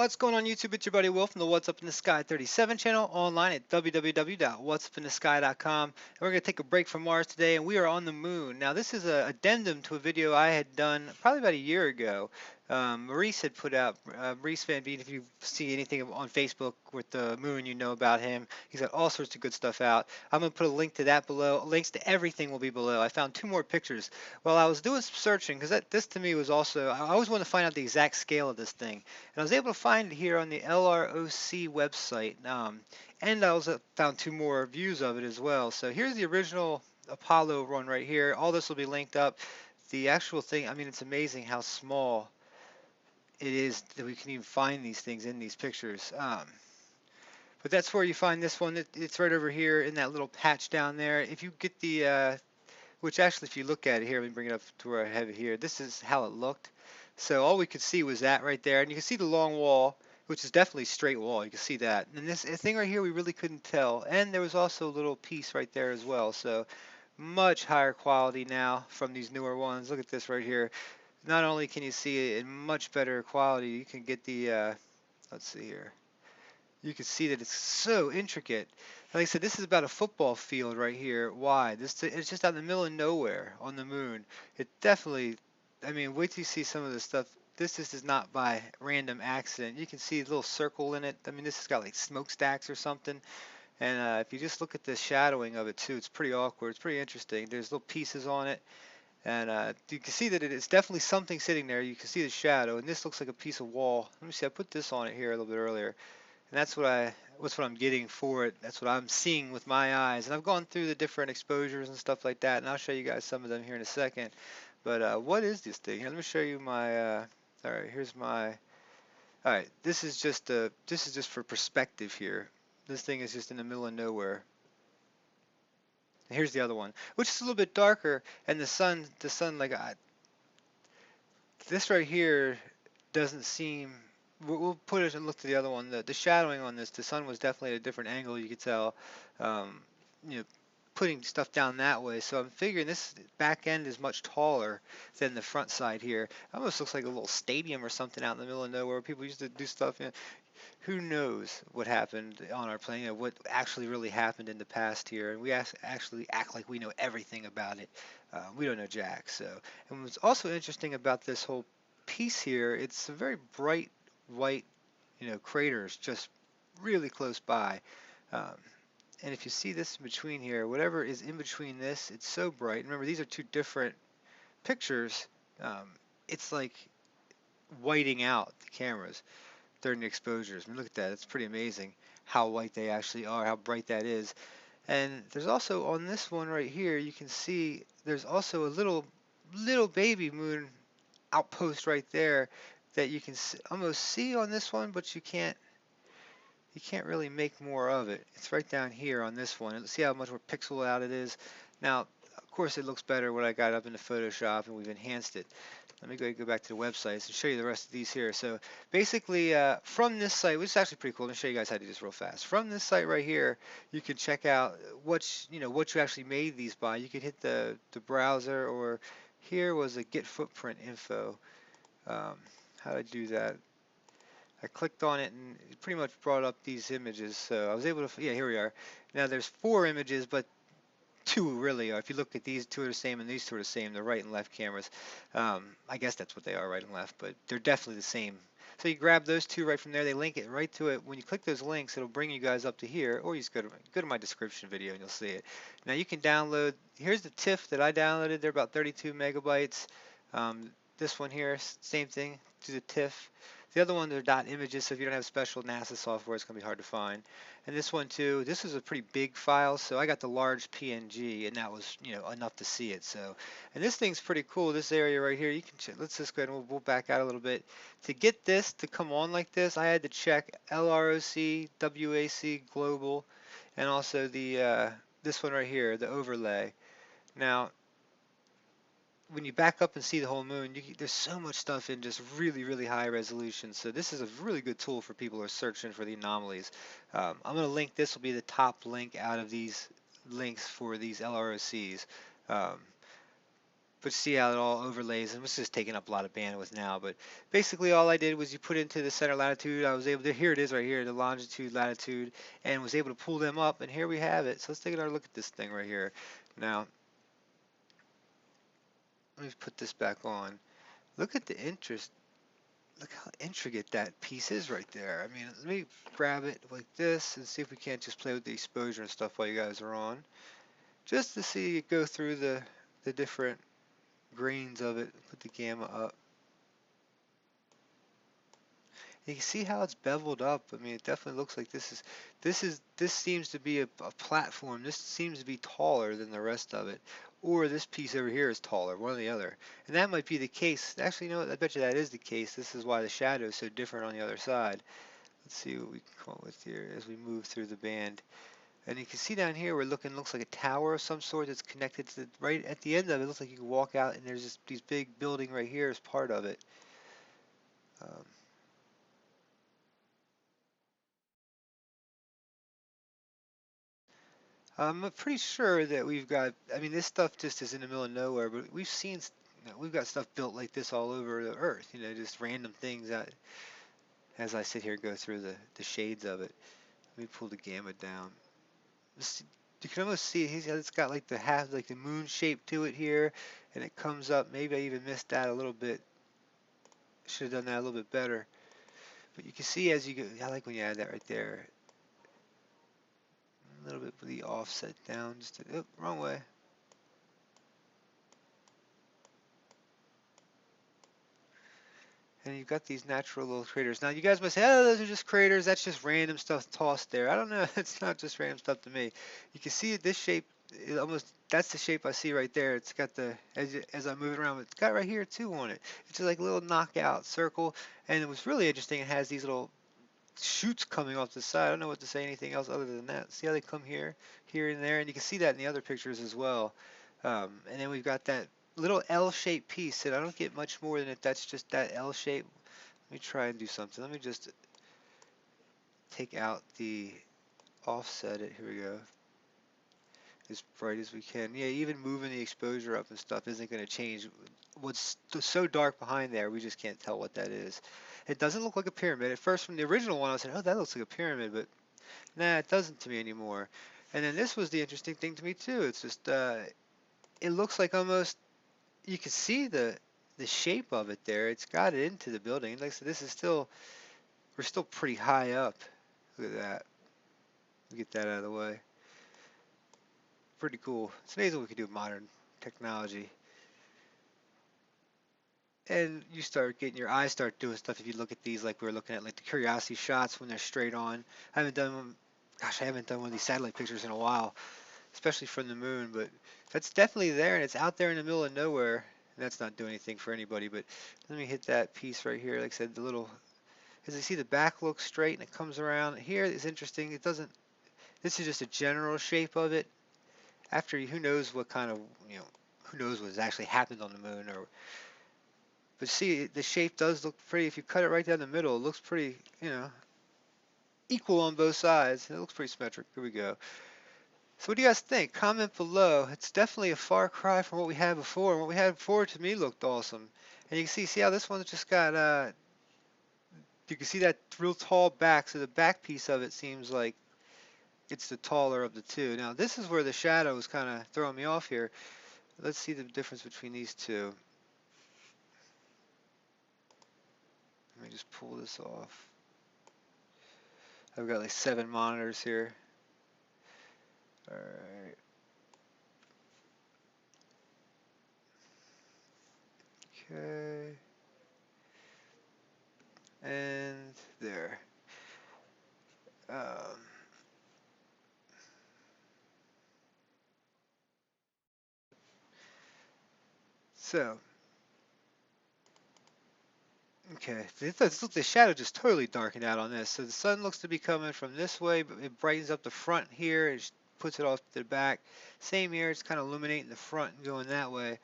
What's going on YouTube? It's your buddy Will from the What's Up in the Sky 37 channel, online at www.whatsupinthesky.com. And we're going to take a break from Mars today, and we are on the moon. Now, this is an addendum to a video I had done probably about a year ago. Maurice had put out, Maurice Van Bean, if you see anything on Facebook with the moon, you know about him. He's got all sorts of good stuff out. I'm going to put a link to that below. Links to everything will be below. I found two more pictures. Well, I was doing some searching, because this to me was also, I always want to find out the exact scale of this thing. And I was able to find it here on the LROC website. And I also found two more views of it as well. So here's the original Apollo one right here. All this will be linked up. The actual thing, I mean, it's amazing how small it is that we can even find these things in these pictures. But that's where you find this one. It's right over here in that little patch down there. If you get the, which actually if you look at it here, let me bring it up to where I have it here. This is how it looked. So all we could see was that right there. And you can see the long wall, which is definitely a straight wall. You can see that. And this thing right here, we really couldn't tell. And there was also a little piece right there as well. So much higher quality now from these newer ones. Look at this right here. Not only can you see it in much better quality, you can get the, let's see here. You can see that it's so intricate. Like I said, this is about a football field right here. Why? It's just out in the middle of nowhere on the moon. It definitely, I mean, wait till you see some of the stuff. This is not by random accident. You can see a little circle in it. I mean, this has got like smokestacks or something. And if you just look at the shadowing of it too, it's pretty awkward. It's pretty interesting. There's little pieces on it. And you can see that it's definitely something sitting there. You can see the shadow. And this looks like a piece of wall. Let me see. I put this on it here a little bit earlier. And that's what I'm getting for it. That's what I'm seeing with my eyes. And I've gone through the different exposures and stuff like that, and I'll show you guys some of them here in a second. But what is this thing? Here, let me show you my. All right, here's my. All right, this is just for perspective here. This thing is just in the middle of nowhere. And here's the other one, which is a little bit darker, and the sun like this right here doesn't seem. We'll put it and look to the other one. The shadowing on this, the sun was definitely at a different angle. You could tell, um, you know, putting stuff down that way. So I'm figuring this back end is much taller than the front side here. It almost looks like a little stadium or something out in the middle of nowhere where people used to do stuff. Who knows what happened on our plane? What actually really happened in the past here, and we actually act like we know everything about it. We don't know jack. So, and what's also interesting about this whole piece here, it's a very bright white, craters just really close by. Um, and if you see this in between here, whatever is in between this, it's so bright. Remember, these are two different pictures. Um, it's like whiting out the cameras during the exposures. I mean, look at that. It's pretty amazing how white they actually are, how bright that is. And there's also on this one right here, you can see there's also a little baby moon outpost right there that you can almost see on this one, but you can't really make more of it. It's right down here on this one. Let's see how much more pixel out it is. Now, of course, it looks better when I got up into Photoshop and we've enhanced it. Let me go back to the websites and show you the rest of these here. So basically, from this site, which is actually pretty cool. Let me show you guys how to do this real fast. From this site right here, you can check out what you actually made these by. You can hit the browser, or here was a get footprint info. How to do that? I clicked on it and it pretty much brought up these images. So I was able to, yeah, here we are. Now there's 4 images, but 2 really are. If you look at these 2 are the same and these 2 are the same, the right and left cameras. I guess that's what they are, right and left, but they're definitely the same. So you grab those 2 right from there, they link it right to it. When you click those links, it'll bring you guys up to here, or you just go to my description video and you'll see it. Now you can download, here's the TIFF that I downloaded, they're about 32 megabytes. This one here, same thing, do the TIFF. The other one, they're .images, so if you don't have special NASA software, it's going to be hard to find. And this one too, this is a pretty big file, so I got the large PNG, and that was, enough to see it. So, and this thing's pretty cool. This area right here, you can check. Let's just go ahead and we'll back out a little bit. To get this to come on like this, I had to check LROC, WAC, Global, and also the this one right here, the overlay. Now, when you back up and see the whole moon, there's so much stuff in just really, really high resolution. So this is a really good tool for people who are searching for the anomalies. I'm going to link, this will be the top link out of these links for these LROCs. Um, but see how it all overlays, and this is taking up a lot of bandwidth now, but basically all I did was you put into the center latitude. I was able to, here it is right here, the longitude, latitude, and was able to pull them up, and here we have it. So let's take another look at this thing right here. Now, let me put this back on. Look at the interest. Look how intricate that piece is right there. I mean, let me grab it like this and see if we can't just play with the exposure and stuff while you guys are on. Just to see it go through the different grains of it. Put the gamma up. You can see how it's beveled up. I mean, it definitely looks like this seems to be a platform. This seems to be taller than the rest of it. Or this piece over here is taller, one or the other. And that might be the case. Actually, you know what? I bet you that is the case. This is why the shadow is so different on the other side. Let's see what we can come up with here as we move through the band. And you can see down here, looks like a tower of some sort that's connected to right at the end of it. It looks like you can walk out and there's these big building right here as part of it. Um, I'm pretty sure that we've got, I mean, this stuff just is in the middle of nowhere, but we've seen, we've got stuff built like this all over the earth, just random things that, as I sit here and go through the shades of it. Let me pull the gamma down. You can almost see it's got like like the moon shape to it here, and it comes up. Maybe I even missed that a little bit. Should have done that a little bit better. But you can see as you go, I like when you add that right there. A little bit of the offset down, wrong way. And you've got these natural little craters. Now you guys might say, oh, those are just craters. That's just random stuff tossed there. I don't know. It's not just random stuff to me. You can see this shape. That's the shape I see right there. It's got as I move it around, it's got right here too on it. It's just like a little knockout circle. And it was really interesting. It has these little shoots coming off the side. I don't know what to say anything else other than that. See how they come here and there, and you can see that in the other pictures as well. And then we've got that little L-shaped piece, and I don't get much more than it. That's just that L shape. Let me try and do something. Let me just take out the offset it. Here we go. As bright as we can. Yeah, even moving the exposure up and stuff isn't going to change. What's so dark behind there, we just can't tell what that is. It doesn't look like a pyramid. At first, from the original one, I said, oh, that looks like a pyramid, but nah, it doesn't to me anymore. And then this was the interesting thing to me too. It's just, it looks like almost, you can see the shape of it there. It's got it into the building. Like I said, this is still, we're still pretty high up. Look at that. Get that out of the way. Pretty cool. It's amazing what we can do with modern technology. And you start getting your eyes start doing stuff if you look at these like we were looking at like the curiosity shots when they're straight on. I haven't done one, gosh, I haven't done one of these satellite pictures in a while, especially from the moon, but that's definitely there and it's out there in the middle of nowhere. And that's not doing anything for anybody, but let me hit that piece right here. Like I said, the little, as you see the back looks straight and it comes around. Here is interesting. It doesn't, this is just a general shape of it. After, who knows what kind of, who knows what's actually happened on the moon or, but see, the shape does look pretty, if you cut it right down the middle, it looks pretty, equal on both sides. It looks pretty symmetric. Here we go. So what do you guys think? Comment below. It's definitely a far cry from what we had before. And what we had before to me looked awesome. And you can see how this one's just got, you can see that real tall back. So the back piece of it seems like it's the taller of the two. Now this is where the shadow is kind of throwing me off here. Let's see the difference between these two. Let me just pull this off. I've got like 7 monitors here. Alright. Okay. And there. Um, so, okay, the shadow just totally darkened out on this. So the sun looks to be coming from this way, but it brightens up the front here. It puts it off to the back. Same here, it's kind of illuminating the front and going that way.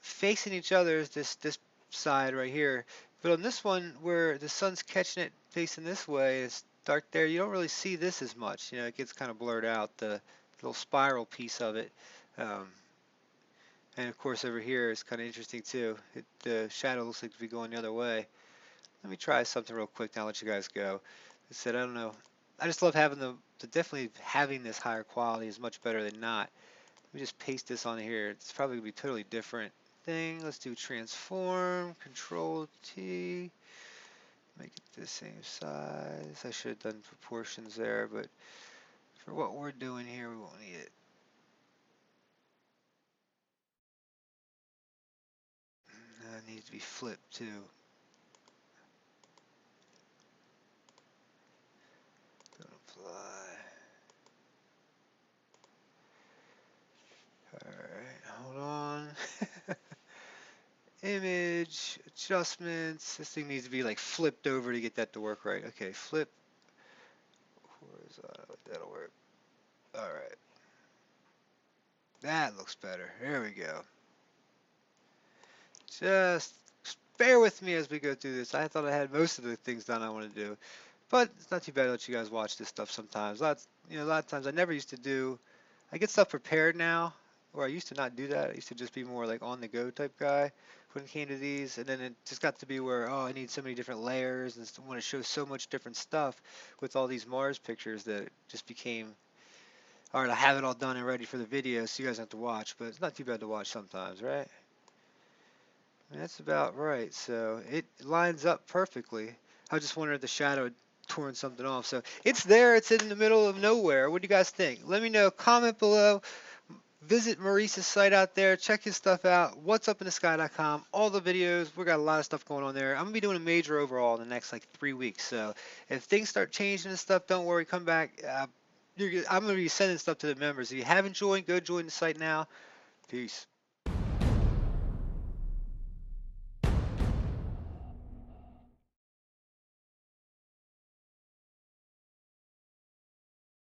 Facing each other is this side right here. But on this one, where the sun's catching it facing this way, it's dark there. You don't really see this as much. It gets kind of blurred out, the little spiral piece of it. Um, And of course over here is kind of interesting too. The shadow looks like to be going the other way. Let me try something real quick, now I'll let you guys go. I said, I don't know. I just love having definitely having this higher quality is much better than not. Let me just paste this on here. It's probably going to be totally different thing. Let's do transform, control T, make it the same size. I should have done proportions there, but for what we're doing here, we won't need it. It needs to be flipped too. Don't apply. Alright, hold on. Image, adjustments. This thing needs to be like flipped over to get that to work right. Okay, flip horizontal. That'll work. Alright. That looks better. There we go. Just bear with me as we go through this. I thought I had most of the things done I want to do. But it's not too bad to let you guys watch this stuff sometimes. A lot of times I never used to do. I get stuff prepared now, where I used to not do that. I used to just be more like on the go type guy when it came to these, and then it just got to be where I need so many different layers and want to show so much different stuff with all these Mars pictures that it just became. All right, I have it all done and ready for the video, so you guys have to watch. But it's not too bad to watch sometimes, right? That's about right. So it lines up perfectly. I just wondered if the shadow had torn something off. So it's there. It's in the middle of nowhere. What do you guys think? Let me know. Comment below. Visit Maurice's site out there. Check his stuff out. What's up in the sky.com. All the videos. We got a lot of stuff going on there. I'm gonna be doing a major overhaul in the next like 3 weeks. So if things start changing and stuff, don't worry. Come back. I'm gonna be sending stuff to the members. If you haven't joined, go join the site now. Peace.